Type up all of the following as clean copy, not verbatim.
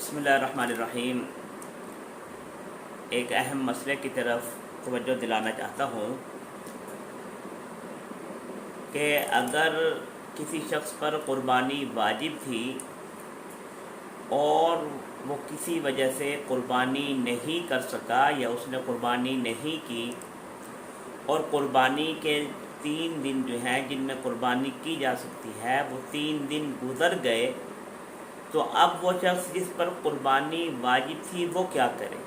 बसमिल्लाहिर्रहमानिर्रहीम। एक अहम मसले की तरफ तवज्जो दिलाना चाहता हूँ कि अगर किसी शख्स पर क़ुरबानी वाजिब थी और वो किसी वजह से क़ुरबानी नहीं कर सका या उसने क़ुरबानी नहीं की और क़ुरबानी के 3 दिन जो हैं जिनमें क़ुरबानी की जा सकती है वो 3 दिन गुज़र गए, तो अब वो शख्स जिस पर क़ुरबानी वाजिब थी वो क्या करे।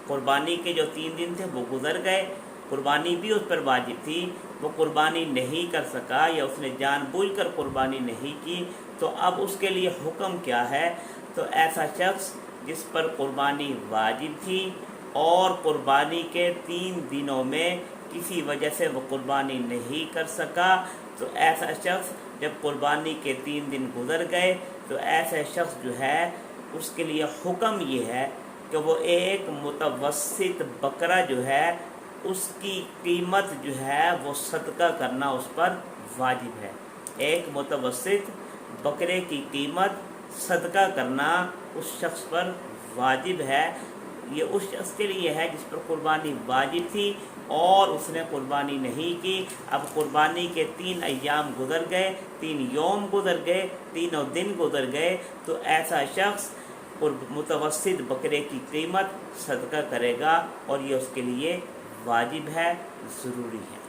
क़ुरबानी के जो 3 दिन थे वो गुज़र गए, क़ुरबानी भी उस पर वाजिब थी, वो क़ुरबानी नहीं कर सका या उसने जानबूझकर क़ुरबानी नहीं की, तो अब उसके लिए हुक्म क्या है। तो ऐसा शख्स जिस पर क़ुरबानी वाजिब थी और क़ुरबानी के 3 दिनों में किसी वजह से वो क़ुरबानी नहीं कर सका, तो ऐसा शख्स जब क़ुरबानी के 3 दिन गुज़र गए तो ऐसे शख्स जो है उसके लिए हुक्म ये है कि वो एक मुतवस्सित बकरा जो है उसकी कीमत जो है वो सदका करना उस पर वाजिब है। एक मुतवस्सित बकरे की कीमत सदका करना उस शख्स पर वाजिब है। ये उस शख्स के लिए है जिस पर क़ुरबानी वाजिब थी और उसने क़ुरबानी नहीं की। अब क़ुरबानी के 3 अय्याम गुज़र गए, 3 यौम गुज़र गए, तीनों दिन गुज़र गए, तो ऐसा शख्स मुतवस्सित बकरे की कीमत सदका करेगा और ये उसके लिए वाजिब है, ज़रूरी है।